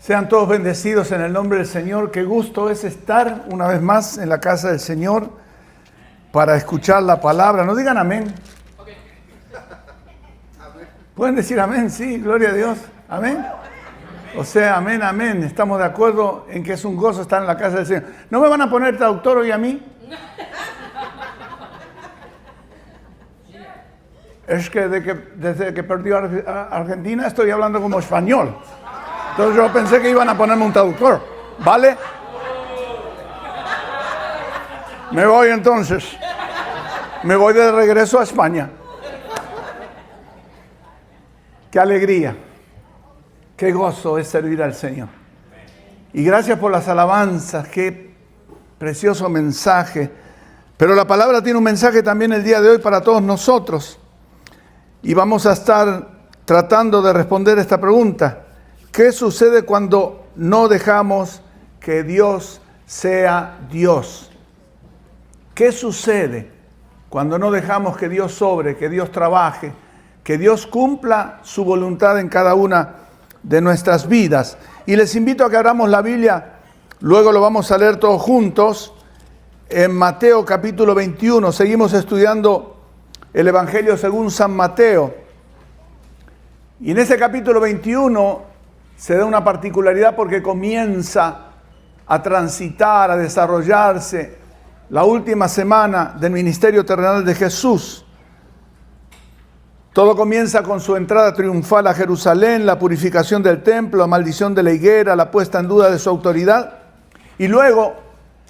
Sean todos bendecidos en el nombre del Señor. Qué gusto es estar una vez más en la casa del Señor para escuchar la palabra. No digan amén. ¿Pueden decir amén? Sí, gloria a Dios. Amén. O sea, amén, amén. Estamos de acuerdo en que es un gozo estar en la casa del Señor. ¿No me van a poner traductor hoy a mí? Es que desde que perdió Argentina estoy hablando como español. Entonces yo pensé que iban a ponerme un traductor. ¿Vale? Me voy entonces. Me voy de regreso a España. Qué alegría. Qué gozo es servir al Señor. Y gracias por las alabanzas. Qué precioso mensaje. Pero la palabra tiene un mensaje también el día de hoy para todos nosotros. Y vamos a estar tratando de responder esta pregunta. ¿Qué sucede cuando no dejamos que Dios sea Dios? ¿Qué sucede cuando no dejamos que Dios sobre, que Dios trabaje, que Dios cumpla su voluntad en cada una de nuestras vidas? Y les invito a que abramos la Biblia, luego lo vamos a leer todos juntos, en Mateo capítulo 21. Seguimos estudiando el Evangelio según San Mateo. Y en ese capítulo 21 se da una particularidad porque comienza a transitar, a desarrollarse la última semana del ministerio terrenal de Jesús. Todo comienza con su entrada triunfal a Jerusalén, la purificación del templo, la maldición de la higuera, la puesta en duda de su autoridad. Y luego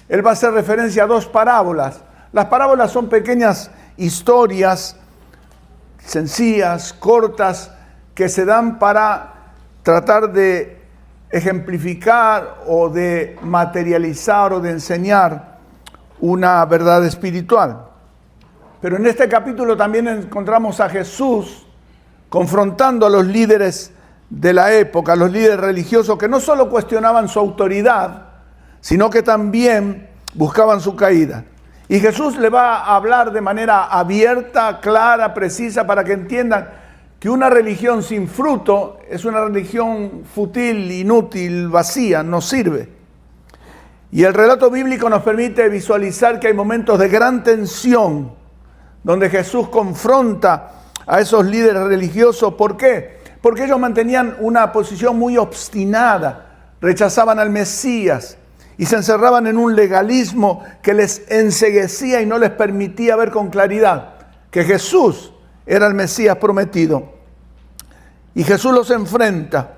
él va a hacer referencia a dos parábolas. Las parábolas son pequeñas historias sencillas, cortas, que se dan para tratar de ejemplificar o de materializar o de enseñar una verdad espiritual. Pero en este capítulo también encontramos a Jesús confrontando a los líderes de la época, a los líderes religiosos que no solo cuestionaban su autoridad, sino que también buscaban su caída. Y Jesús le va a hablar de manera abierta, clara, precisa, para que entiendan que una religión sin fruto es una religión fútil, inútil, vacía, no sirve. Y el relato bíblico nos permite visualizar que hay momentos de gran tensión donde Jesús confronta a esos líderes religiosos. ¿Por qué? Porque ellos mantenían una posición muy obstinada, rechazaban al Mesías y se encerraban en un legalismo que les enceguecía y no les permitía ver con claridad que Jesús era el Mesías prometido. Y Jesús los enfrenta.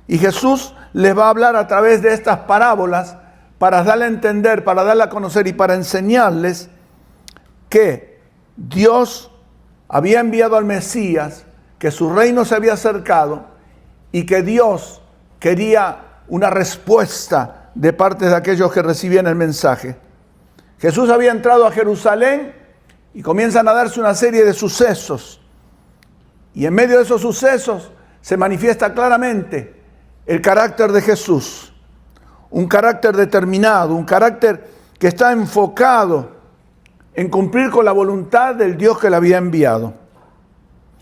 Y Jesús les va a hablar a través de estas parábolas para darle a entender, para darle a conocer y para enseñarles que Dios había enviado al Mesías, que su reino se había acercado y que Dios quería una respuesta de parte de aquellos que recibían el mensaje. Jesús había entrado a Jerusalén y comienzan a darse una serie de sucesos. Y en medio de esos sucesos se manifiesta claramente el carácter de Jesús. Un carácter determinado, un carácter que está enfocado en cumplir con la voluntad del Dios que le había enviado.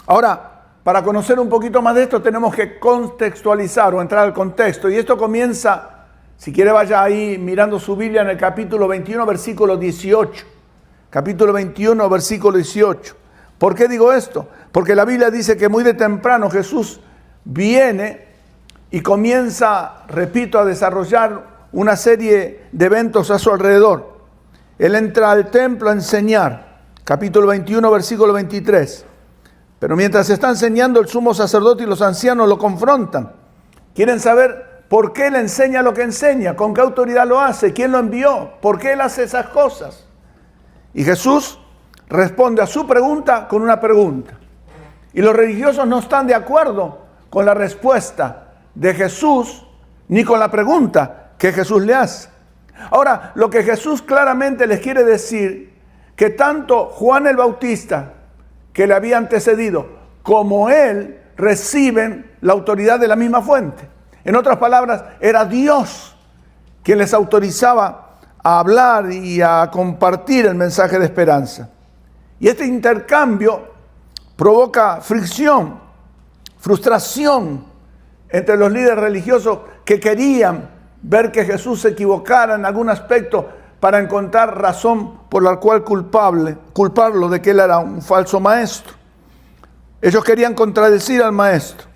Ahora, para conocer un poquito más de esto tenemos que contextualizar o entrar al contexto. Y esto comienza, si quiere vaya ahí mirando su Biblia en el capítulo 21, versículo 18. Capítulo 21, versículo 18. ¿Por qué digo esto? Porque la Biblia dice que muy de temprano Jesús viene y comienza, repito, a desarrollar una serie de eventos a su alrededor. Él entra al templo a enseñar. Capítulo 21, versículo 23. Pero mientras está enseñando, el sumo sacerdote y los ancianos lo confrontan. Quieren saber por qué él enseña lo que enseña, con qué autoridad lo hace, quién lo envió, por qué él hace esas cosas. Y Jesús responde a su pregunta con una pregunta. Y los religiosos no están de acuerdo con la respuesta de Jesús, ni con la pregunta que Jesús le hace. Ahora, lo que Jesús claramente les quiere decir, que tanto Juan el Bautista, que le había antecedido, como él reciben la autoridad de la misma fuente. En otras palabras, era Dios quien les autorizaba a hablar y a compartir el mensaje de esperanza. Y este intercambio provoca fricción, frustración entre los líderes religiosos que querían ver que Jesús se equivocara en algún aspecto para encontrar razón por la cual culparlo de que él era un falso maestro. Ellos querían contradecir al maestro,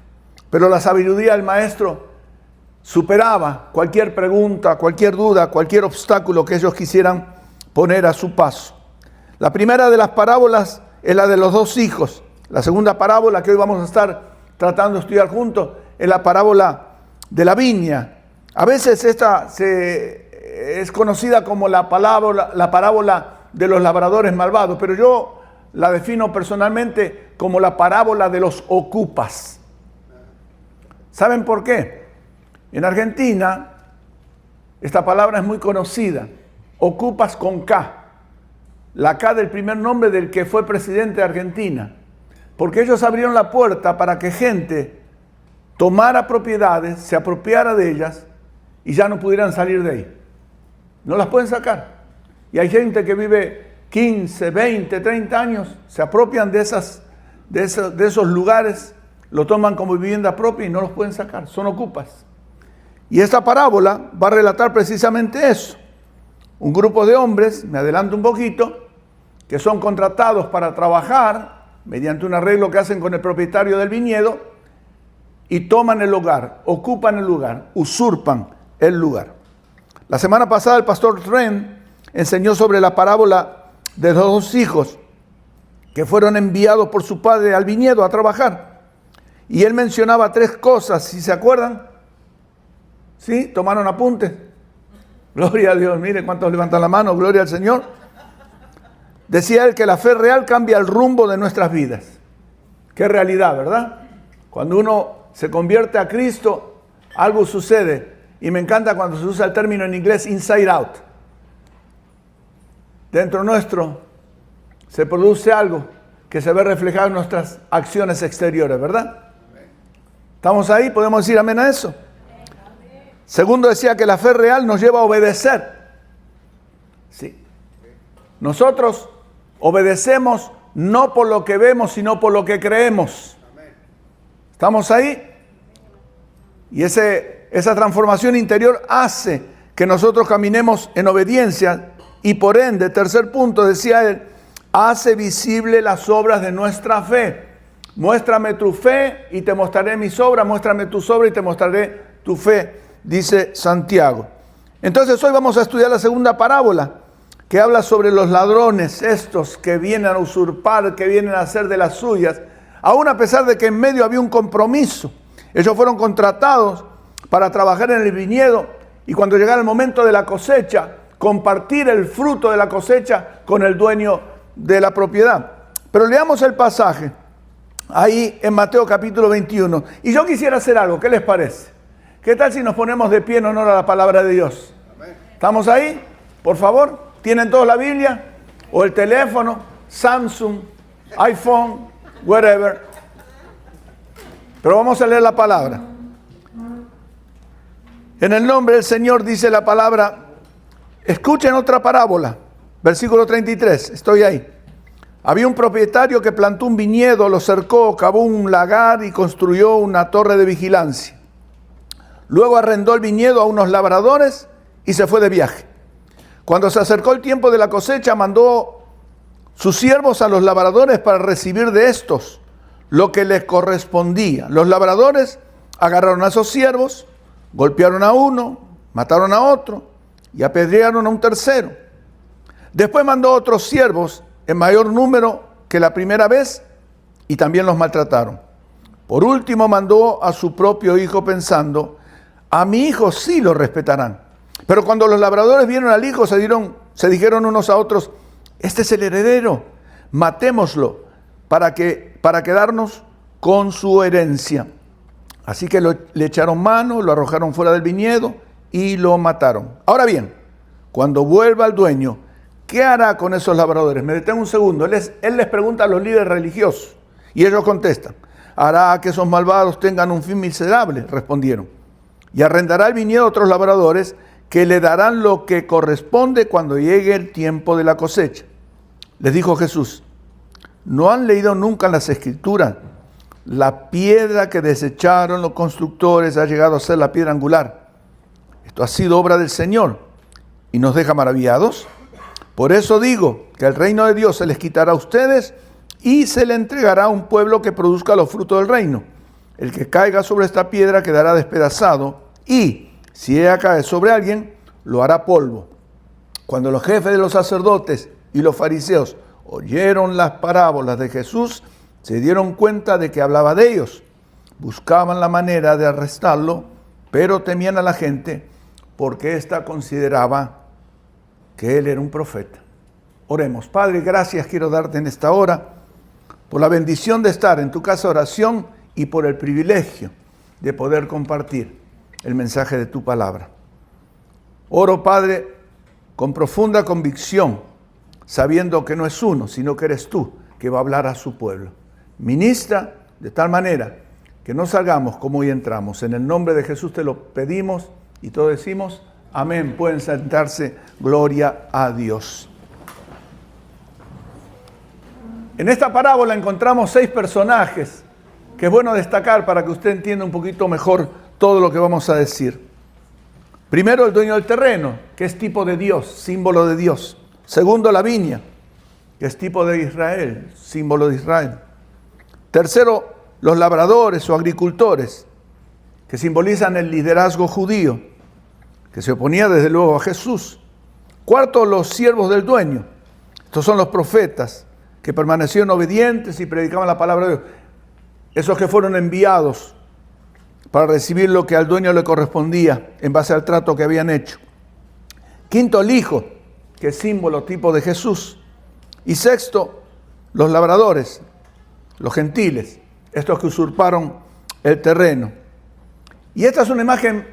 pero la sabiduría del maestro superaba cualquier pregunta, cualquier duda, cualquier obstáculo que ellos quisieran poner a su paso. La primera de las parábolas es la de los dos hijos. La segunda parábola que hoy vamos a estar tratando de estudiar juntos es la parábola de la viña. A veces esta es conocida como la parábola de los labradores malvados, pero yo la defino personalmente como la parábola de los ocupas. ¿Saben por qué? En Argentina esta palabra es muy conocida, ocupas con K, la K del primer nombre del que fue presidente de Argentina, porque ellos abrieron la puerta para que gente tomara propiedades, se apropiara de ellas y ya no pudieran salir de ahí. No las pueden sacar. Y hay gente que vive 15, 20, 30 años, se apropian de esos lugares, lo toman como vivienda propia y no los pueden sacar, son ocupas. Y esta parábola va a relatar precisamente eso. Un grupo de hombres, me adelanto un poquito, que son contratados para trabajar mediante un arreglo que hacen con el propietario del viñedo y toman el lugar, ocupan el lugar, usurpan el lugar. La semana pasada el pastor Ren enseñó sobre la parábola de los dos hijos que fueron enviados por su padre al viñedo a trabajar. Y él mencionaba tres cosas, si se acuerdan. ¿Sí? ¿Tomaron apuntes? Gloria a Dios, mire cuántos levantan la mano, gloria al Señor. Decía él que la fe real cambia el rumbo de nuestras vidas. Qué realidad, ¿verdad? Cuando uno se convierte a Cristo, algo sucede. Y me encanta cuando se usa el término en inglés inside out. Dentro nuestro se produce algo que se ve reflejado en nuestras acciones exteriores, ¿verdad? ¿Estamos ahí? ¿Podemos decir amén a eso? Segundo, decía que la fe real nos lleva a obedecer. Sí. Nosotros obedecemos no por lo que vemos, sino por lo que creemos. ¿Estamos ahí? Y esa transformación interior hace que nosotros caminemos en obediencia y por ende, tercer punto, decía él, hace visible las obras de nuestra fe. Muéstrame tu fe y te mostraré mis obras, muéstrame tus obras y te mostraré tu fe, dice Santiago. Entonces hoy vamos a estudiar la segunda parábola que habla sobre los ladrones, estos que vienen a usurpar, que vienen a hacer de las suyas, aún a pesar de que en medio había un compromiso. Ellos fueron contratados para trabajar en el viñedo y cuando llegara el momento de la cosecha, compartir el fruto de la cosecha con el dueño de la propiedad. Pero leamos el pasaje ahí en Mateo capítulo 21. Y yo quisiera hacer algo, ¿qué les parece? ¿Qué tal si nos ponemos de pie en honor a la palabra de Dios? Amén. ¿Estamos ahí? Por favor, ¿tienen todos la Biblia? O el teléfono, Samsung, iPhone, whatever. Pero vamos a leer la palabra. En el nombre del Señor dice la palabra. Escuchen otra parábola, versículo 33, estoy ahí. Había un propietario que plantó un viñedo, lo cercó, cavó un lagar y construyó una torre de vigilancia. Luego arrendó el viñedo a unos labradores y se fue de viaje. Cuando se acercó el tiempo de la cosecha, mandó sus siervos a los labradores para recibir de estos lo que les correspondía. Los labradores agarraron a esos siervos, golpearon a uno, mataron a otro y apedrearon a un tercero. Después mandó otros siervos en mayor número que la primera vez y también los maltrataron. Por último mandó a su propio hijo pensando, a mi hijo sí lo respetarán. Pero cuando los labradores vieron al hijo se dijeron unos a otros, este es el heredero, matémoslo para quedarnos con su herencia. Así que le echaron mano, lo arrojaron fuera del viñedo y lo mataron. Ahora bien, cuando vuelva el dueño, ¿qué hará con esos labradores? Me detengo un segundo. Él les pregunta a los líderes religiosos y ellos contestan, hará que esos malvados tengan un fin miserable, respondieron. Y arrendará el viñedo a otros labradores que le darán lo que corresponde cuando llegue el tiempo de la cosecha. Les dijo Jesús, ¿no han leído nunca en las Escrituras la piedra que desecharon los constructores ha llegado a ser la piedra angular. Esto ha sido obra del Señor y nos deja maravillados. Por eso digo que el reino de Dios se les quitará a ustedes y se le entregará a un pueblo que produzca los frutos del reino. El que caiga sobre esta piedra quedará despedazado y, si ella cae sobre alguien, lo hará polvo. Cuando los jefes de los sacerdotes y los fariseos oyeron las parábolas de Jesús, se dieron cuenta de que hablaba de ellos. Buscaban la manera de arrestarlo, pero temían a la gente porque ésta consideraba que él era un profeta. Oremos. Padre, gracias quiero darte en esta hora por la bendición de estar en tu casa de oración y por el privilegio de poder compartir el mensaje de tu palabra. Oro, Padre, con profunda convicción, sabiendo que no es uno, sino que eres tú que va a hablar a su pueblo. Ministra de tal manera que no salgamos como hoy entramos. En el nombre de Jesús te lo pedimos y todos decimos amén. Pueden sentarse. Gloria a Dios. En esta parábola encontramos 6 personajes que es bueno destacar para que usted entienda un poquito mejor todo lo que vamos a decir. Primero, el dueño del terreno, que es tipo de Dios, símbolo de Dios. Segundo, la viña, que es tipo de Israel, símbolo de Israel. Tercero, los labradores o agricultores, que simbolizan el liderazgo judío, que se oponía desde luego a Jesús. Cuarto, los siervos del dueño. Estos son los profetas, que permanecieron obedientes y predicaban la palabra de Dios. Esos que fueron enviados para recibir lo que al dueño le correspondía en base al trato que habían hecho. Quinto, el hijo, que es símbolo tipo de Jesús. Y sexto, los labradores, los gentiles, estos que usurparon el terreno. Y esta es una imagen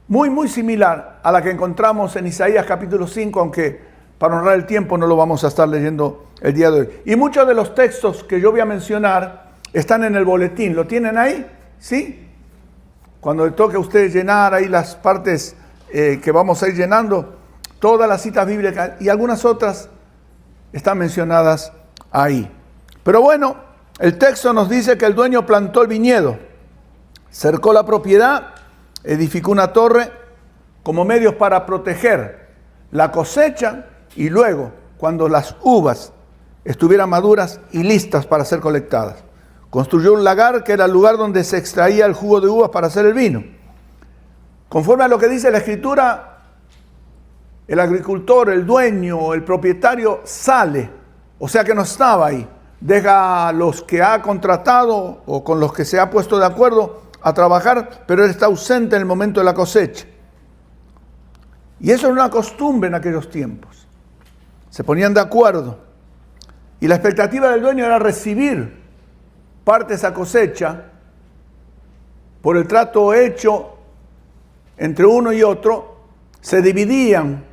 muy similar a la que encontramos en Isaías capítulo 5, aunque para honrar el tiempo no lo vamos a estar leyendo el día de hoy. Y muchos de los textos que yo voy a mencionar están en el boletín. ¿Lo tienen ahí? ¿Sí? Cuando le toque a ustedes llenar ahí las partes que vamos a ir llenando, todas las citas bíblicas y algunas otras están mencionadas ahí. Pero bueno, el texto nos dice que el dueño plantó el viñedo, cercó la propiedad, edificó una torre como medios para proteger la cosecha y luego, cuando las uvas estuvieran maduras y listas para ser colectadas, construyó un lagar que era el lugar donde se extraía el jugo de uvas para hacer el vino. Conforme a lo que dice la Escritura, el agricultor, el dueño, el propietario sale, o sea que no estaba ahí. Deja a los que ha contratado o con los que se ha puesto de acuerdo a trabajar, pero él está ausente en el momento de la cosecha. Y eso era una costumbre en aquellos tiempos. Se ponían de acuerdo. Y la expectativa del dueño era recibir parte de esa cosecha por el trato hecho entre uno y otro. Se dividían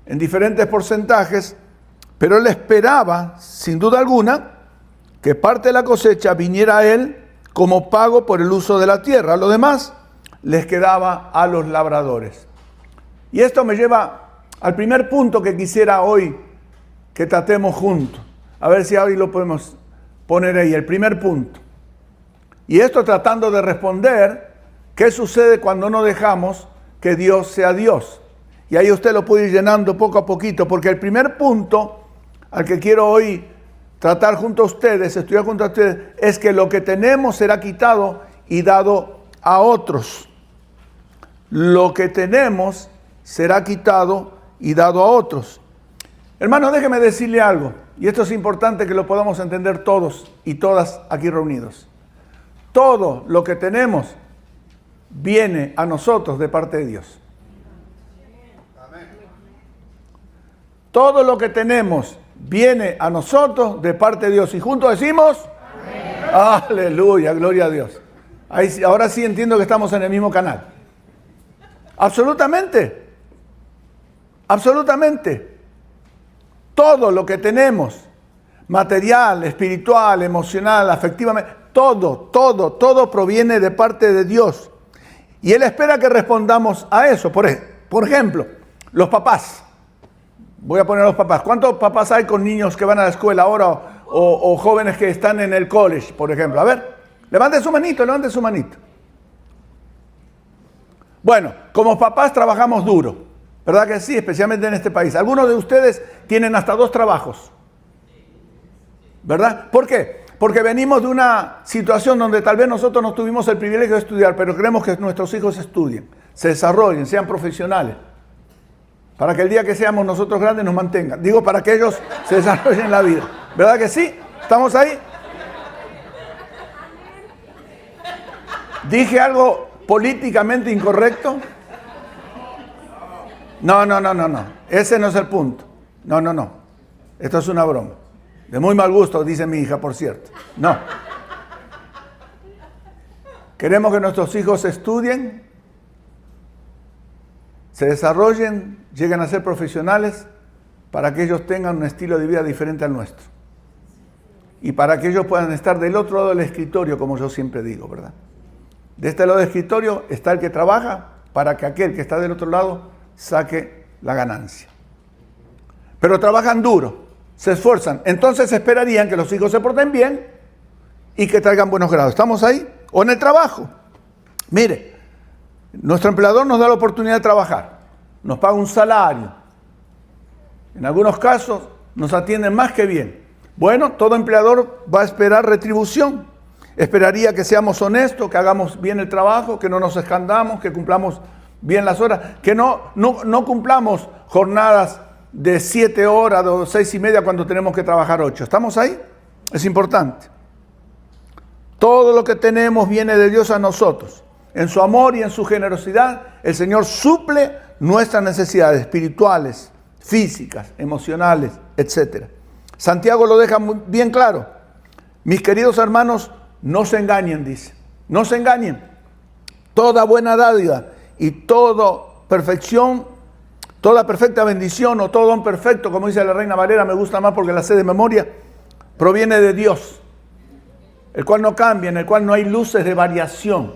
en diferentes porcentajes, pero él esperaba, sin duda alguna, que parte de la cosecha viniera a él como pago por el uso de la tierra. Lo demás les quedaba a los labradores. Y esto me lleva al primer punto que quisiera hoy que tratemos juntos. A ver si hoy lo podemos poner ahí, el primer punto. Y esto tratando de responder qué sucede cuando no dejamos que Dios sea Dios. Y ahí usted lo puede ir llenando poco a poquito, porque el primer punto al que quiero hoy tratar junto a ustedes, estudiar junto a ustedes, es que lo que tenemos será quitado y dado a otros. Lo que tenemos será quitado y dado a otros. Hermano, déjeme decirle algo, y esto es importante que lo podamos entender todos y todas aquí reunidos. Todo lo que tenemos viene a nosotros de parte de Dios. Todo lo que tenemos viene a nosotros de parte de Dios. Y juntos decimos, amén. Aleluya, gloria a Dios. Ahora sí entiendo que estamos en el mismo canal. Absolutamente. Absolutamente. Todo lo que tenemos, material, espiritual, emocional, afectivamente, todo proviene de parte de Dios. Y Él espera que respondamos a eso. Por ejemplo, los papás. Voy a poner a los papás. ¿Cuántos papás hay con niños que van a la escuela ahora o jóvenes que están en el college, por ejemplo? A ver, Levante su manito, levante su manito. Bueno, como papás trabajamos duro, ¿verdad que sí? Especialmente en este país. Algunos de ustedes tienen hasta 2 trabajos, ¿verdad? ¿Por qué? Porque venimos de una situación donde tal vez nosotros no tuvimos el privilegio de estudiar, pero queremos que nuestros hijos estudien, se desarrollen, sean profesionales, para que el día que seamos nosotros grandes nos mantengan. Digo, para que ellos se desarrollen en la vida. ¿Verdad que sí? ¿Estamos ahí? ¿Dije algo políticamente incorrecto? No. Ese no es el punto. No. Esto es una broma. De muy mal gusto, dice mi hija, por cierto. No. Queremos que nuestros hijos estudien, se desarrollen, lleguen a ser profesionales, para que ellos tengan un estilo de vida diferente al nuestro. Y para que ellos puedan estar del otro lado del escritorio, como yo siempre digo, ¿verdad? De este lado del escritorio está el que trabaja para que aquel que está del otro lado saque la ganancia. Pero trabajan duro, se esfuerzan. Entonces esperarían que los hijos se porten bien y que traigan buenos grados. ¿Estamos ahí? O en el trabajo. Mire, nuestro empleador nos da la oportunidad de trabajar. Nos paga un salario. En algunos casos nos atienden más que bien. Bueno, todo empleador va a esperar retribución. Esperaría que seamos honestos, que hagamos bien el trabajo, que no nos escandamos, que cumplamos bien las horas, que no cumplamos jornadas de 7 horas o 6:30 cuando tenemos que trabajar 8. ¿Estamos ahí? Es importante. Todo lo que tenemos viene de Dios a nosotros. En su amor y en su generosidad, el Señor suple nuestras necesidades espirituales, físicas, emocionales, etc. Santiago lo deja muy bien claro. Mis queridos hermanos, no se engañen, dice. No se engañen. Toda buena dádiva y toda perfección, toda perfecta bendición o todo don perfecto, como dice la Reina Valera, me gusta más porque la sé de memoria, proviene de Dios, el cual no cambia, en el cual no hay luces de variación.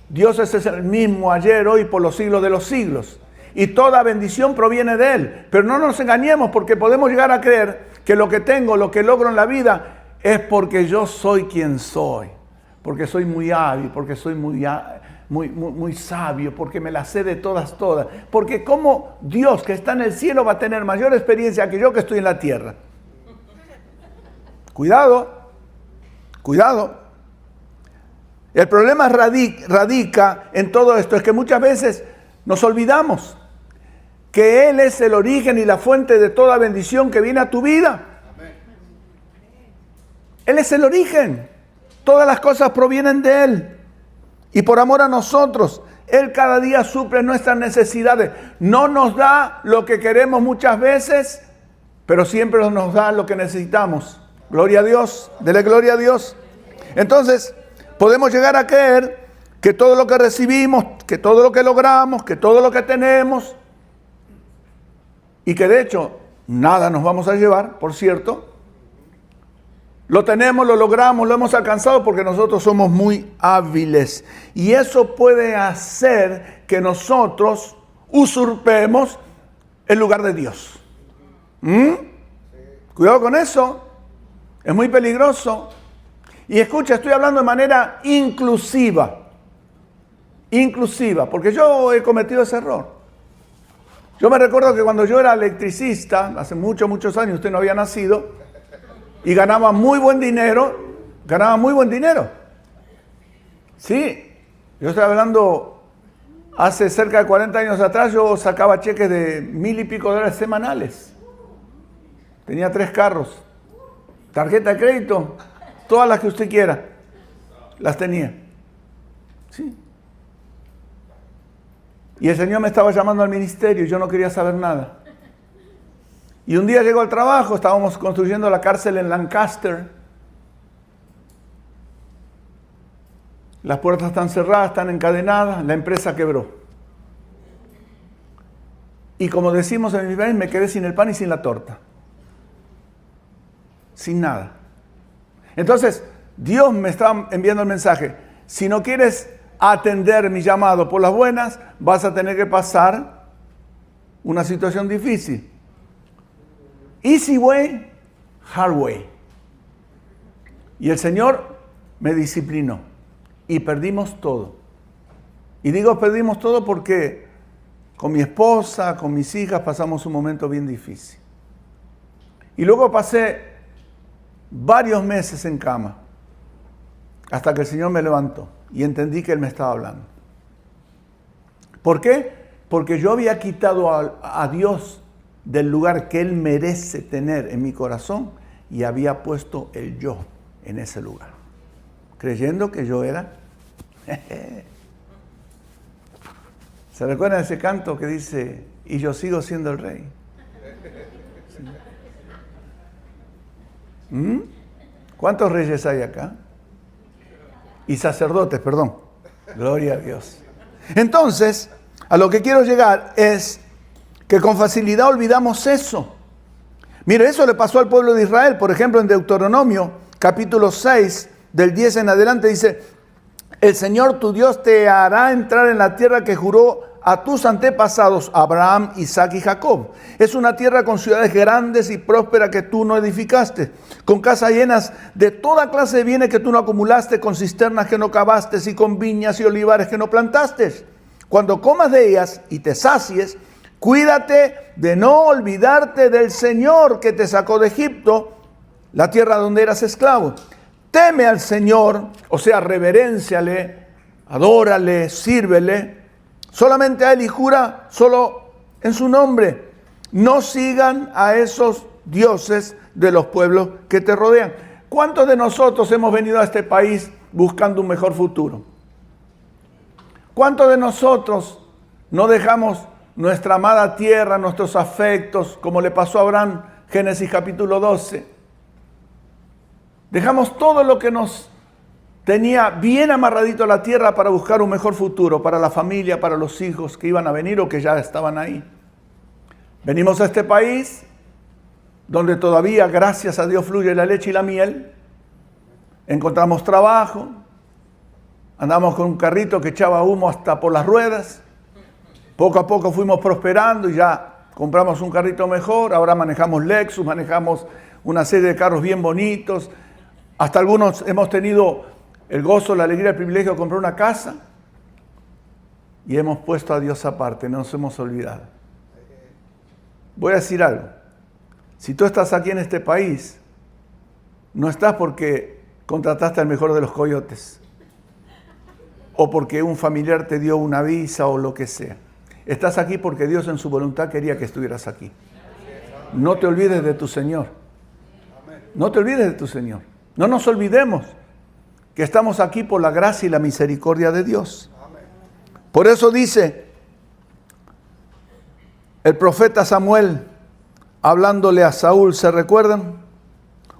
Dios es el mismo ayer, hoy, por los siglos de los siglos. Y toda bendición proviene de Él. Pero no nos engañemos, porque podemos llegar a creer que lo que tengo, lo que logro en la vida, es porque yo soy quien soy, porque soy muy hábil, porque soy muy sabio, porque me la sé de todas, porque como Dios que está en el cielo va a tener mayor experiencia que yo que estoy en la tierra. Cuidado. El problema radica en todo esto, es que muchas veces nos olvidamos que Él es el origen y la fuente de toda bendición que viene a tu vida. Él es el origen. Todas las cosas provienen de Él. Y por amor a nosotros, Él cada día suple nuestras necesidades. No nos da lo que queremos muchas veces, pero siempre nos da lo que necesitamos. Gloria a Dios. Dele gloria a Dios. Entonces, podemos llegar a creer que todo lo que recibimos, que todo lo que logramos, que todo lo que tenemos, y que de hecho nada nos vamos a llevar, por cierto, lo tenemos, lo logramos, lo hemos alcanzado porque nosotros somos muy hábiles. Y eso puede hacer que nosotros usurpemos el lugar de Dios. Cuidado con eso. Es muy peligroso. Y escucha, estoy hablando de manera inclusiva. Inclusiva, porque yo he cometido ese error. Yo me recuerdo que cuando yo era electricista, hace muchos años, usted no había nacido, y ganaba muy buen dinero. Sí, yo estoy hablando, hace cerca de 40 años atrás, yo sacaba cheques de $1,000 y pico semanales. Tenía 3 carros, tarjeta de crédito, todas las que usted quiera, las tenía. Sí. Y el Señor me estaba llamando al ministerio y yo no quería saber nada. Y un día llego al trabajo, estábamos construyendo la cárcel en Lancaster. Las puertas están cerradas, están encadenadas, la empresa quebró. Y como decimos en mi país, me quedé sin el pan y sin la torta. Sin nada. Entonces, Dios me está enviando el mensaje. Si no quieres atender mi llamado por las buenas, vas a tener que pasar una situación difícil. Easy way, hard way. Y el Señor me disciplinó. y perdimos todo. Y digo perdimos todo porque con mi esposa, con mis hijas pasamos un momento bien difícil. Y luego pasé varios meses en cama hasta que el Señor me levantó y entendí que Él me estaba hablando. ¿Por qué? Porque yo había quitado a Dios del lugar que Él merece tener en mi corazón y había puesto el yo en ese lugar, creyendo que yo era. ¿Se recuerdan ese canto que dice, y yo sigo siendo el rey? ¿Sí? ¿Cuántos reyes hay acá? Y sacerdotes, perdón. Gloria a Dios. Entonces, a lo que quiero llegar es que con facilidad olvidamos eso. Mire, eso le pasó al pueblo de Israel. Por ejemplo, en Deuteronomio, capítulo 6, del 10 en adelante, dice, el Señor tu Dios te hará entrar en la tierra que juró a tus antepasados, Abraham, Isaac y Jacob. Es una tierra con ciudades grandes y prósperas que tú no edificaste, con casas llenas de toda clase de bienes que tú no acumulaste, con cisternas que no cavaste y con viñas y olivares que no plantaste. Cuando comas de ellas y te sacies, cuídate de no olvidarte del Señor que te sacó de Egipto, la tierra donde eras esclavo. Teme al Señor, o sea, reverénciale, adórale, sírvele. Solamente a Él y jura solo en su nombre. No sigan a esos dioses de los pueblos que te rodean. ¿Cuántos de nosotros hemos venido a este país buscando un mejor futuro? ¿Cuántos de nosotros no dejamos nuestra amada tierra, nuestros afectos, como le pasó a Abraham, Génesis capítulo 12? Dejamos todo lo que nos tenía bien amarradito a la tierra para buscar un mejor futuro, para la familia, para los hijos que iban a venir o que ya estaban ahí. Venimos a este país donde todavía, gracias a Dios, fluye la leche y la miel. Encontramos trabajo, andamos con un carrito que echaba humo hasta por las ruedas. Poco a poco fuimos prosperando y ya compramos un carrito mejor. Ahora manejamos Lexus, manejamos una serie de carros bien bonitos. Hasta algunos hemos tenido el gozo, la alegría, el privilegio de comprar una casa y hemos puesto a Dios aparte, no nos hemos olvidado. Voy a decir algo. Si tú estás aquí en este país, no estás porque contrataste al mejor de los coyotes o porque un familiar te dio una visa o lo que sea. Estás aquí porque Dios en su voluntad quería que estuvieras aquí. No te olvides de tu Señor. No te olvides de tu Señor. No nos olvidemos que estamos aquí por la gracia y la misericordia de Dios. Por eso dice el profeta Samuel, hablándole a Saúl, ¿se recuerdan?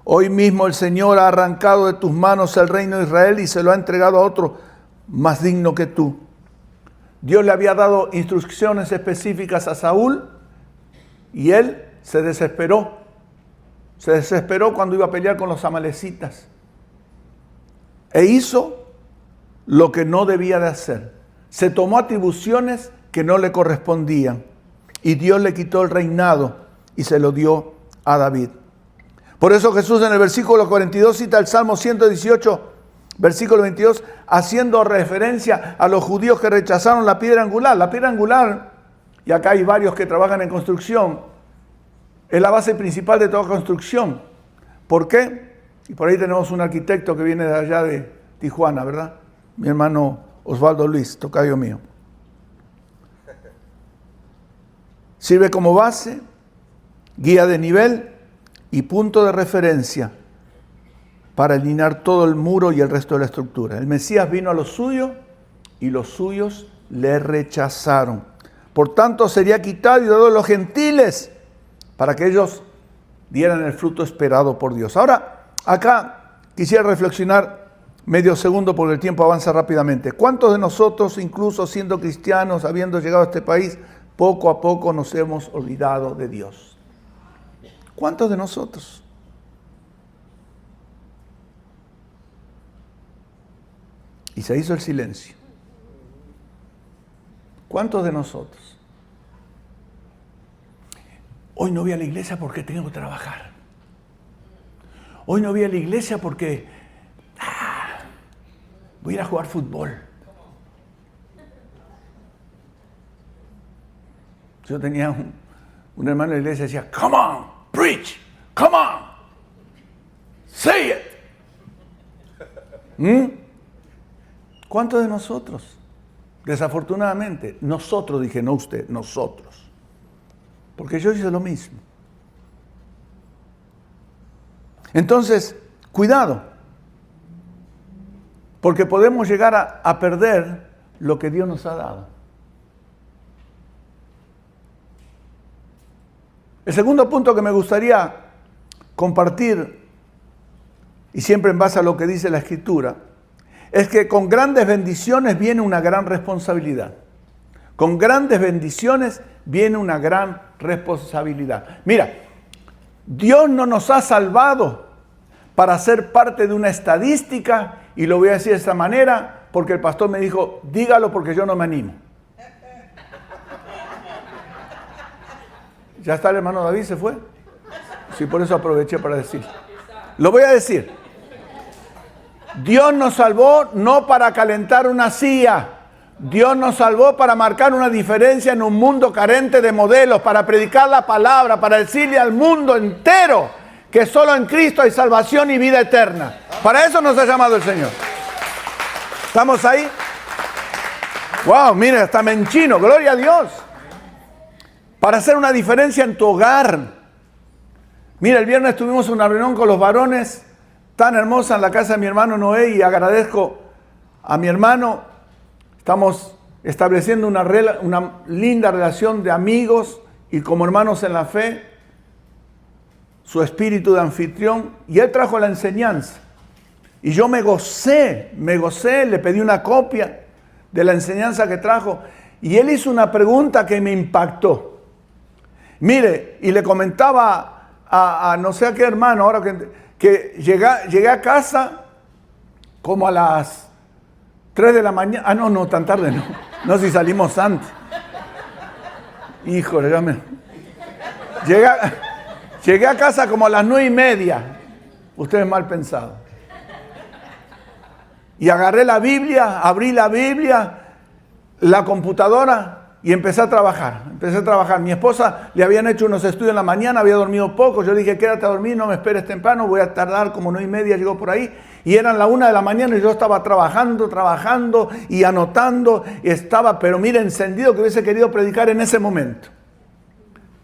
Hoy mismo el Señor ha arrancado de tus manos el reino de Israel y se lo ha entregado a otro más digno que tú. Dios le había dado instrucciones específicas a Saúl y él se desesperó. Se desesperó cuando iba a pelear con los amalecitas. E hizo lo que no debía de hacer. Se tomó atribuciones que no le correspondían. Y Dios le quitó el reinado y se lo dio a David. Por eso Jesús en el versículo 42 cita el Salmo 118, versículo 22, haciendo referencia a los judíos que rechazaron la piedra angular. La piedra angular, y acá hay varios que trabajan en construcción, es la base principal de toda construcción. ¿Por qué? Y por ahí tenemos un arquitecto que viene de allá de Tijuana, ¿verdad? Mi hermano Osvaldo Luis, tocayo mío. Sirve como base, guía de nivel y punto de referencia para alinear todo el muro y el resto de la estructura. El Mesías vino a los suyos y los suyos le rechazaron. Por tanto, sería quitado y dado a los gentiles para que ellos dieran el fruto esperado por Dios. Ahora, acá quisiera reflexionar medio segundo porque el tiempo avanza rápidamente. ¿Cuántos de nosotros, incluso siendo cristianos, habiendo llegado a este país, poco a poco nos hemos olvidado de Dios? ¿Cuántos de nosotros? Y se hizo el silencio. ¿Cuántos de nosotros? Hoy no voy a la iglesia porque tengo que trabajar. Hoy no voy a la iglesia porque voy a ir a jugar fútbol. Yo tenía un hermano de la iglesia que decía, come on, preach, come on, say it. ¿Cuántos de nosotros? Desafortunadamente, nosotros, dije, no usted, nosotros. Porque yo hice lo mismo. Entonces, cuidado. Porque podemos llegar a perder lo que Dios nos ha dado. El segundo punto que me gustaría compartir, y siempre en base a lo que dice la Escritura, es que con grandes bendiciones viene una gran responsabilidad. Con grandes bendiciones viene una gran responsabilidad. Mira, Dios no nos ha salvado para ser parte de una estadística, y lo voy a decir de esta manera, porque el pastor me dijo, dígalo porque yo no me animo. ¿Ya está el hermano David? ¿Se fue? Sí, por eso aproveché para decir. Lo voy a decir. Dios nos salvó no para calentar una silla. Dios nos salvó para marcar una diferencia en un mundo carente de modelos, para predicar la palabra, para decirle al mundo entero que solo en Cristo hay salvación y vida eterna. Para eso nos ha llamado el Señor. ¿Estamos ahí? ¡Wow! Mira, hasta me enchino. ¡Gloria a Dios! Para hacer una diferencia en tu hogar. Mira, el viernes tuvimos una reunión con los varones tan hermosa en la casa de mi hermano Noé, y agradezco a mi hermano. Estamos estableciendo una linda relación de amigos y como hermanos en la fe, su espíritu de anfitrión, y él trajo la enseñanza. Y yo me gocé, le pedí una copia de la enseñanza que trajo, y él hizo una pregunta que me impactó. Mire, y le comentaba a no sé a qué hermano, ahora que llegué a casa como a las 3 de la mañana. Ah, no, tan tarde no. No, si salimos antes. Híjole, ya me... Llegué a casa como a las 9:30. Ustedes mal pensados. Y agarré la Biblia, abrí la Biblia, la computadora y empecé a trabajar. Mi esposa le habían hecho unos estudios en la mañana, había dormido poco. Yo dije, quédate a dormir, no me esperes temprano, voy a tardar como 9:30, llegó por ahí. Y eran la 1 de la mañana y yo estaba trabajando y anotando. Y estaba, pero mira, encendido, que hubiese querido predicar en ese momento.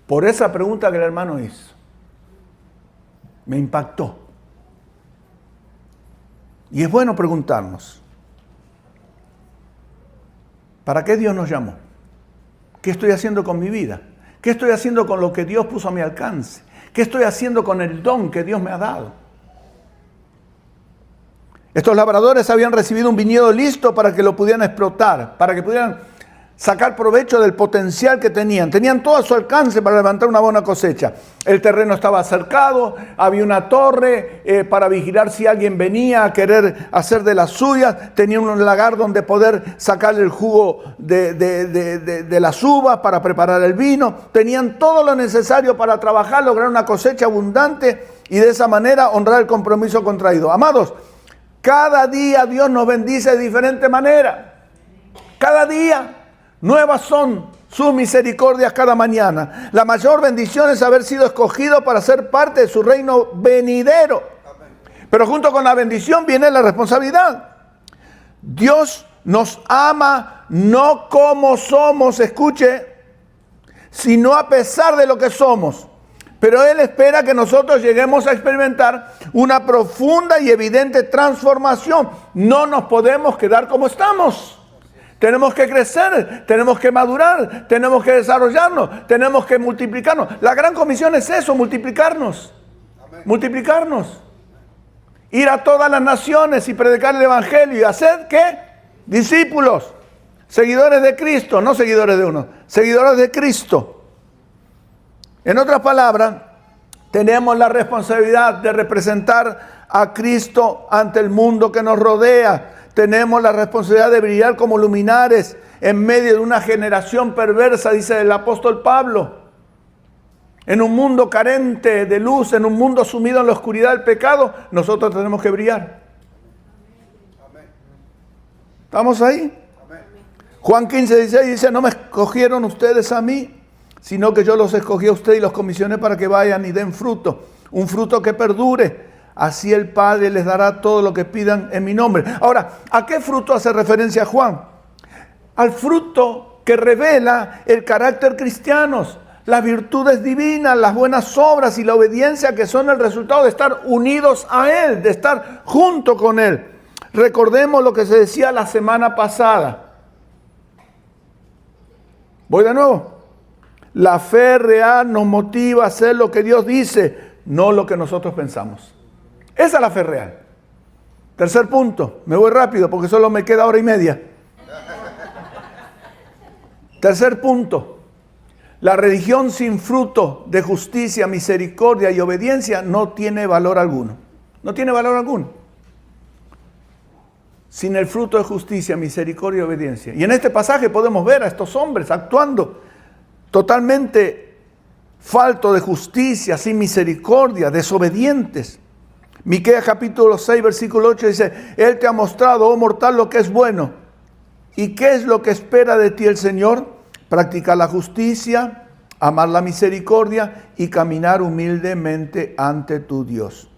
Por esa pregunta que el hermano hizo. Me impactó. Y es bueno preguntarnos, ¿para qué Dios nos llamó? ¿Qué estoy haciendo con mi vida? ¿Qué estoy haciendo con lo que Dios puso a mi alcance? ¿Qué estoy haciendo con el don que Dios me ha dado? Estos labradores habían recibido un viñedo listo para que lo pudieran explotar, para que pudieran sacar provecho del potencial que tenían. Tenían todo a su alcance para levantar una buena cosecha. El terreno estaba cercado, había una torre para vigilar si alguien venía a querer hacer de las suyas. Tenían un lagar donde poder sacar el jugo de las uvas para preparar el vino. Tenían todo lo necesario para trabajar, lograr una cosecha abundante y de esa manera honrar el compromiso contraído. Amados, cada día Dios nos bendice de diferente manera. Cada día. Nuevas son sus misericordias cada mañana. La mayor bendición es haber sido escogido para ser parte de su reino venidero. Pero junto con la bendición viene la responsabilidad. Dios nos ama no como somos, escuche, sino a pesar de lo que somos. Pero Él espera que nosotros lleguemos a experimentar una profunda y evidente transformación. No nos podemos quedar como estamos. Tenemos que crecer, tenemos que madurar, tenemos que desarrollarnos, tenemos que multiplicarnos. La gran comisión es eso, multiplicarnos. Amén. Multiplicarnos. Ir a todas las naciones y predicar el evangelio y hacer ¿qué? Discípulos, seguidores de Cristo, no seguidores de uno, seguidores de Cristo. En otras palabras, tenemos la responsabilidad de representar a Cristo ante el mundo que nos rodea. Tenemos la responsabilidad de brillar como luminares en medio de una generación perversa, dice el apóstol Pablo. En un mundo carente de luz, en un mundo sumido en la oscuridad del pecado, nosotros tenemos que brillar. ¿Estamos ahí? Juan 15:16 dice, no me escogieron ustedes a mí, sino que yo los escogí a ustedes y los comisioné para que vayan y den fruto, un fruto que perdure. Así el Padre les dará todo lo que pidan en mi nombre. Ahora, ¿a qué fruto hace referencia Juan? Al fruto que revela el carácter cristiano, las virtudes divinas, las buenas obras y la obediencia que son el resultado de estar unidos a Él, de estar junto con Él. Recordemos lo que se decía la semana pasada. Voy de nuevo. La fe real nos motiva a hacer lo que Dios dice, no lo que nosotros pensamos. Esa es la fe real. Tercer punto. Me voy rápido porque solo me queda hora y media. Tercer punto. La religión sin fruto de justicia, misericordia y obediencia no tiene valor alguno. No tiene valor alguno. Sin el fruto de justicia, misericordia y obediencia. Y en este pasaje podemos ver a estos hombres actuando totalmente falto de justicia, sin misericordia, desobedientes. Miqueas capítulo 6, versículo 8 dice, Él te ha mostrado, oh mortal, lo que es bueno. ¿Y qué es lo que espera de ti el Señor? Practicar la justicia, amar la misericordia y caminar humildemente ante tu Dios.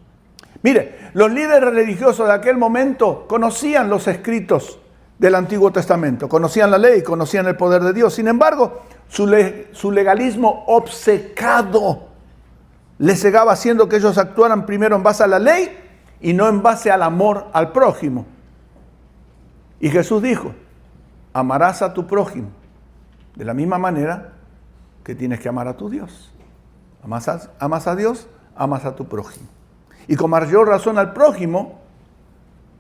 Mire, los líderes religiosos de aquel momento conocían los escritos del Antiguo Testamento, conocían la ley, conocían el poder de Dios. Sin embargo, su legalismo obcecado les cegaba haciendo que ellos actuaran primero en base a la ley y no en base al amor al prójimo. Y Jesús dijo, amarás a tu prójimo de la misma manera que tienes que amar a tu Dios. Amas a Dios, amas a tu prójimo. Y con mayor razón al prójimo,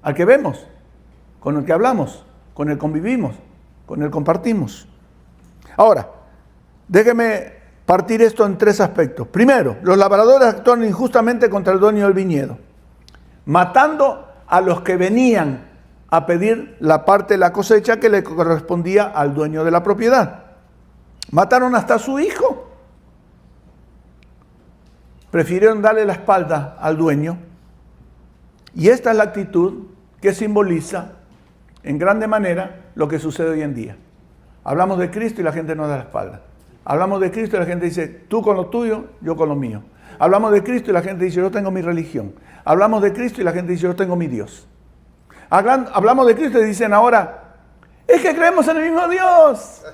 al que vemos, con el que hablamos, con el que convivimos, con el que compartimos. Ahora, déjeme partir esto en tres aspectos. Primero, los labradores actuaron injustamente contra el dueño del viñedo, matando a los que venían a pedir la parte de la cosecha que le correspondía al dueño de la propiedad. Mataron hasta a su hijo. Prefirieron darle la espalda al dueño. Y esta es la actitud que simboliza en grande manera lo que sucede hoy en día. Hablamos de Cristo y la gente nos da la espalda. Hablamos de Cristo y la gente dice, tú con lo tuyo, yo con lo mío. Hablamos de Cristo y la gente dice, yo tengo mi religión. Hablamos de Cristo y la gente dice, yo tengo mi Dios. Hablamos de Cristo y dicen ahora, es que creemos en el mismo Dios.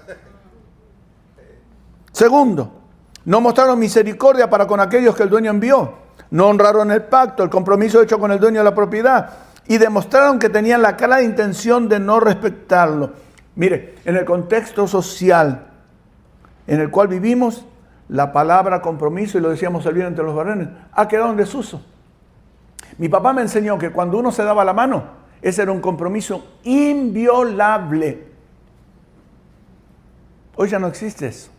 Segundo, no mostraron misericordia para con aquellos que el dueño envió. No honraron el pacto, el compromiso hecho con el dueño de la propiedad. Y demostraron que tenían la clara intención de no respetarlo. Mire, en el contexto social en el cual vivimos, la palabra compromiso, y lo decíamos el viernes entre los varones, ha quedado en desuso. Mi papá me enseñó que cuando uno se daba la mano, ese era un compromiso inviolable. Hoy ya no existe eso.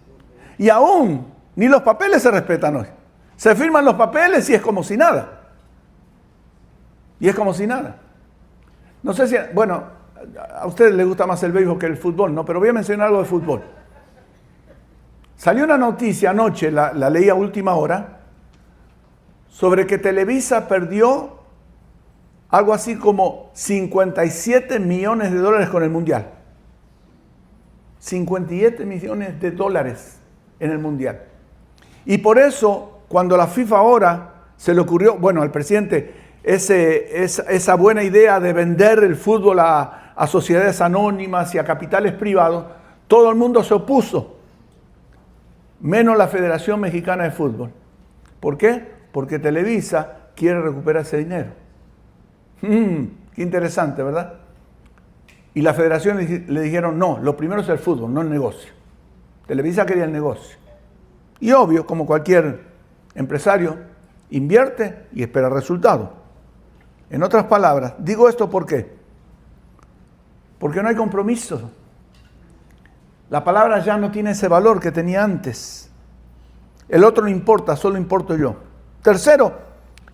Y aún, ni los papeles se respetan hoy. Se firman los papeles y es como si nada. Y es como si nada. No sé si, bueno, a ustedes les gusta más el béisbol que el fútbol, ¿no? Pero voy a mencionar algo de fútbol. Salió una noticia anoche, la leí a última hora, sobre que Televisa perdió algo así como 57 millones de dólares con el Mundial. 57 millones de dólares en el Mundial. Y por eso, cuando la FIFA ahora se le ocurrió, bueno, al presidente, esa buena idea de vender el fútbol a sociedades anónimas y a capitales privados, todo el mundo se opuso, menos la Federación Mexicana de Fútbol. ¿Por qué? Porque Televisa quiere recuperar ese dinero. Qué interesante, ¿verdad? Y la federación le dijeron, no, lo primero es el fútbol, no el negocio. Televisa quería el negocio. Y obvio, como cualquier empresario, invierte y espera resultado. En otras palabras, digo esto ¿por qué? Porque no hay compromiso. La palabra ya no tiene ese valor que tenía antes. El otro no importa, solo importo yo. Tercero,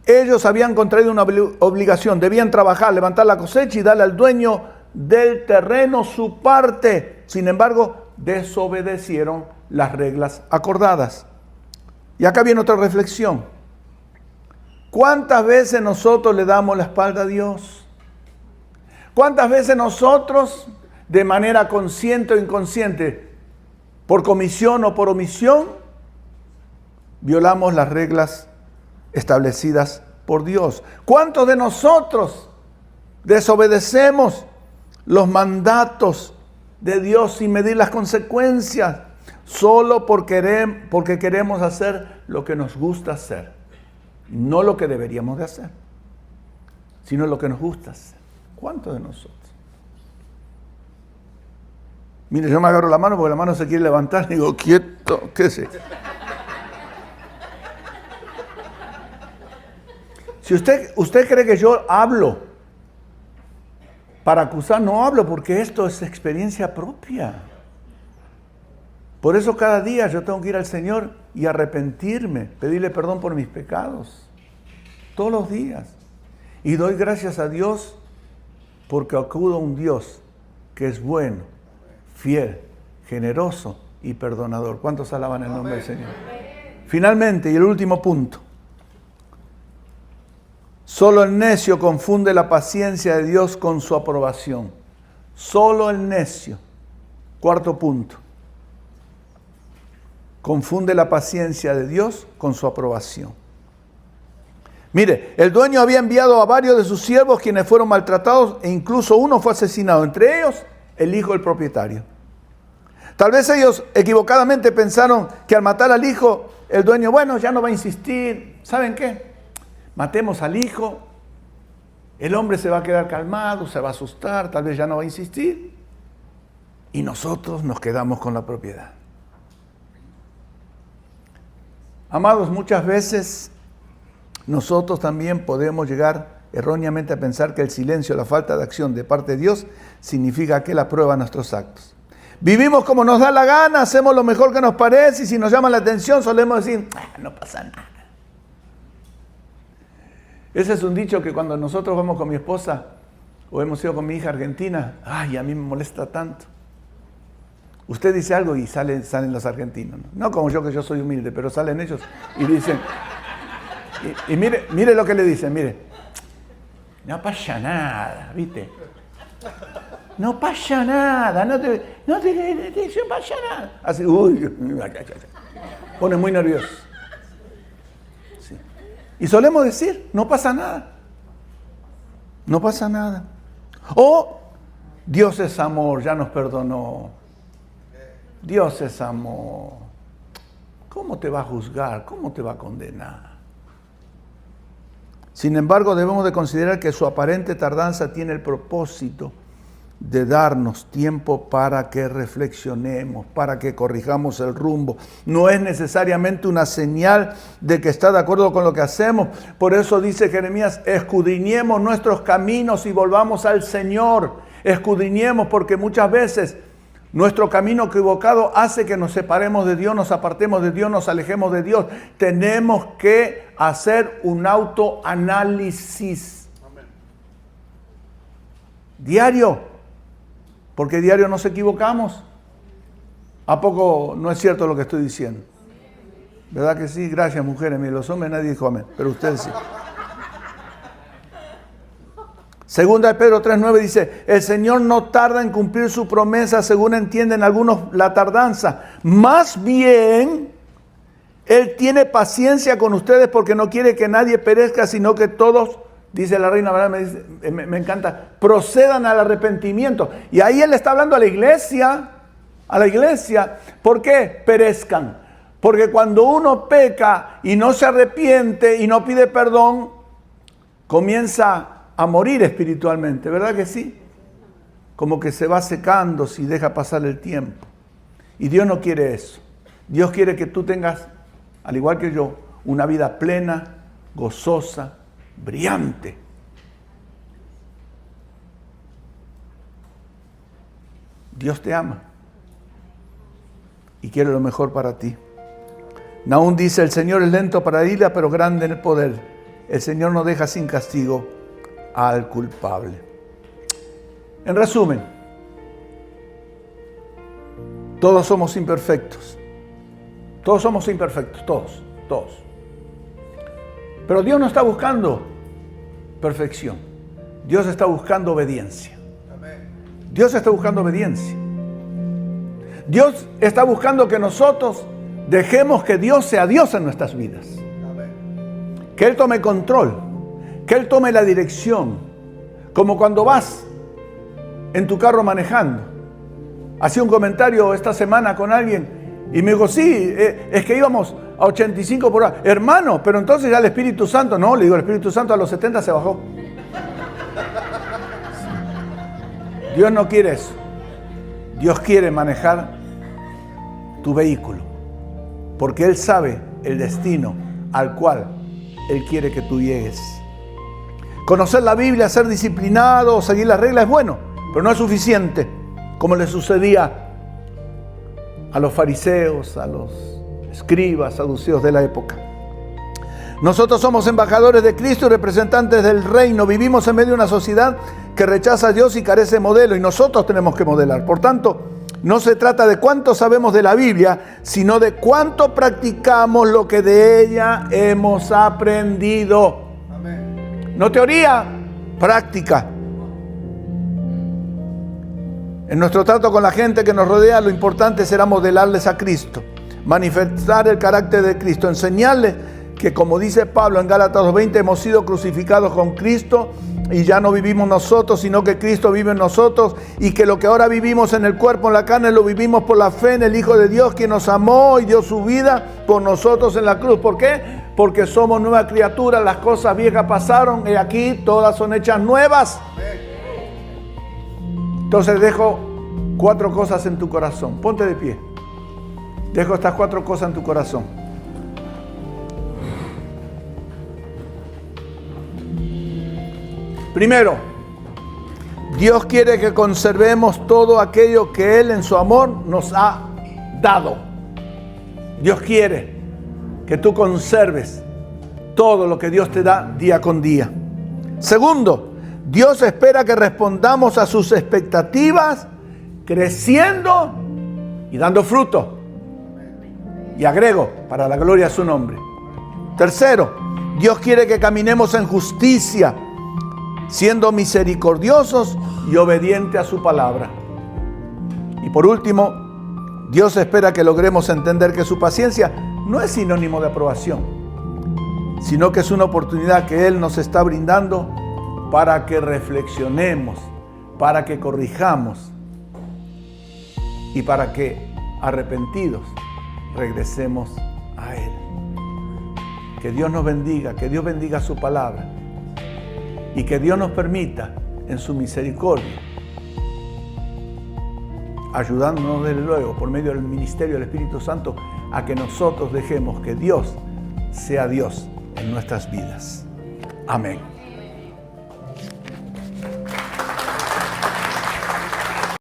ellos habían contraído una obligación, debían trabajar, levantar la cosecha y darle al dueño del terreno su parte. Sin embargo, desobedecieron las reglas acordadas. Y acá viene otra reflexión. ¿Cuántas veces nosotros le damos la espalda a Dios? ¿Cuántas veces nosotros, de manera consciente o inconsciente, por comisión o por omisión, violamos las reglas establecidas por Dios? ¿Cuántos de nosotros desobedecemos los mandatos de Dios sin medir las consecuencias, solo porque queremos hacer lo que nos gusta hacer? No lo que deberíamos de hacer, sino lo que nos gusta hacer. ¿Cuántos de nosotros? Mire, yo me agarro la mano porque la mano se quiere levantar y digo, quieto, ¿qué es esto? Si usted cree que yo hablo para acusar, no hablo, porque esto es experiencia propia. Por eso cada día yo tengo que ir al Señor y arrepentirme, pedirle perdón por mis pecados, todos los días. Y doy gracias a Dios porque acudo a un Dios que es bueno, fiel, generoso y perdonador. ¿Cuántos alaban el nombre del Señor? Finalmente, y el último punto. Solo el necio confunde la paciencia de Dios con su aprobación. Solo el necio. Cuarto punto. Confunde la paciencia de Dios con su aprobación. Mire, el dueño había enviado a varios de sus siervos quienes fueron maltratados e incluso uno fue asesinado. Entre ellos, el hijo del propietario. Tal vez ellos equivocadamente pensaron que al matar al hijo, el dueño, bueno, ya no va a insistir. ¿Saben qué? Matemos al hijo, el hombre se va a quedar calmado, se va a asustar, tal vez ya no va a insistir, y nosotros nos quedamos con la propiedad. Amados, muchas veces nosotros también podemos llegar erróneamente a pensar que el silencio o la falta de acción de parte de Dios significa que Él aprueba nuestros actos. Vivimos como nos da la gana, hacemos lo mejor que nos parece, y si nos llama la atención solemos decir, no pasa nada. Ese es un dicho que cuando nosotros vamos con mi esposa o hemos ido con mi hija argentina, ay, a mí me molesta tanto. Usted dice algo y salen los argentinos. No como yo, que yo soy humilde, pero salen ellos y dicen, y mire lo que le dicen, mire, no pasa nada, ¿viste? No pasa nada, no pasa nada. Así, uy, pone muy nervioso. Y solemos decir, no pasa nada. No pasa nada. O Dios es amor, ya nos perdonó. Dios es amor. ¿Cómo te va a juzgar? ¿Cómo te va a condenar? Sin embargo, debemos de considerar que su aparente tardanza tiene el propósito de darnos tiempo para que reflexionemos, para que corrijamos el rumbo. No es necesariamente una señal de que está de acuerdo con lo que hacemos. Por eso dice Jeremías, escudriñemos nuestros caminos y volvamos al Señor. Escudriñemos, porque muchas veces nuestro camino equivocado hace que nos separemos de Dios, nos apartemos de Dios, nos alejemos de Dios. Tenemos que hacer un autoanálisis diario. Porque diario nos equivocamos. ¿A poco no es cierto lo que estoy diciendo? ¿Verdad que sí? Gracias, mujeres. Mire, los hombres nadie dijo amén, pero ustedes sí. Segunda de Pedro 3:9 dice, el Señor no tarda en cumplir su promesa, según entienden algunos la tardanza. Más bien, Él tiene paciencia con ustedes porque no quiere que nadie perezca, sino que todos, dice la Reina Valera, me encanta, procedan al arrepentimiento. Y ahí Él está hablando a la iglesia. ¿Por qué perezcan? Porque cuando uno peca y no se arrepiente y no pide perdón, comienza a morir espiritualmente, ¿verdad que sí? Como que se va secando si deja pasar el tiempo. Y Dios no quiere eso. Dios quiere que tú tengas, al igual que yo, una vida plena, gozosa, brillante. Dios te ama y quiere lo mejor para ti. Nahum dice, el Señor es lento para ira, pero grande en el poder. El Señor no deja sin castigo al culpable. En resumen, todos somos imperfectos. Todos somos imperfectos, todos. Pero Dios no está buscando perfección. Dios está buscando obediencia. Dios está buscando obediencia. Dios está buscando que nosotros dejemos que Dios sea Dios en nuestras vidas. Que Él tome control, que Él tome la dirección. Como cuando vas en tu carro manejando. Hacía un comentario esta semana con alguien y me dijo, sí, es que íbamos a 85 por hora. Hermano, pero entonces ya el Espíritu Santo, no, le digo, el Espíritu Santo a los 70 se bajó. Dios no quiere eso. Dios quiere manejar tu vehículo, porque Él sabe el destino al cual Él quiere que tú llegues. Conocer la Biblia, ser disciplinado, seguir las reglas es bueno, pero no es suficiente, como le sucedía a los fariseos, a los escribas, saduceos de la época. Nosotros somos embajadores de Cristo y representantes del reino. Vivimos en medio de una sociedad que rechaza a Dios y carece de modelo, y nosotros tenemos que modelar. Por tanto, no se trata de cuánto sabemos de la Biblia, sino de cuánto practicamos lo que de ella hemos aprendido. Amén. No teoría, práctica. En nuestro trato con la gente que nos rodea, lo importante será modelarles a Cristo, manifestar el carácter de Cristo, enseñarles que, como dice Pablo en Gálatas 2:20, hemos sido crucificados con Cristo y ya no vivimos nosotros, sino que Cristo vive en nosotros, y que lo que ahora vivimos en el cuerpo, en la carne, lo vivimos por la fe en el Hijo de Dios, quien nos amó y dio su vida por nosotros en la cruz. ¿Por qué? Porque somos nueva criatura, las cosas viejas pasaron y aquí todas son hechas nuevas. Entonces dejo 4 cosas en tu corazón. Ponte de pie. Dejo estas 4 cosas en tu corazón. Primero, Dios quiere que conservemos todo aquello que Él en su amor nos ha dado. Dios quiere que tú conserves todo lo que Dios te da día con día. Segundo, Dios espera que respondamos a sus expectativas creciendo y dando fruto. Y agrego, para la gloria de su nombre. Tercero, Dios quiere que caminemos en justicia, siendo misericordiosos y obedientes a su palabra. Y por último, Dios espera que logremos entender que su paciencia no es sinónimo de aprobación, sino que es una oportunidad que Él nos está brindando para que reflexionemos, para que corrijamos y para que, arrepentidos, regresemos a Él. Que Dios nos bendiga, que Dios bendiga su palabra. Y que Dios nos permita, en su misericordia, ayudándonos desde luego por medio del ministerio del Espíritu Santo, a que nosotros dejemos que Dios sea Dios en nuestras vidas. Amén.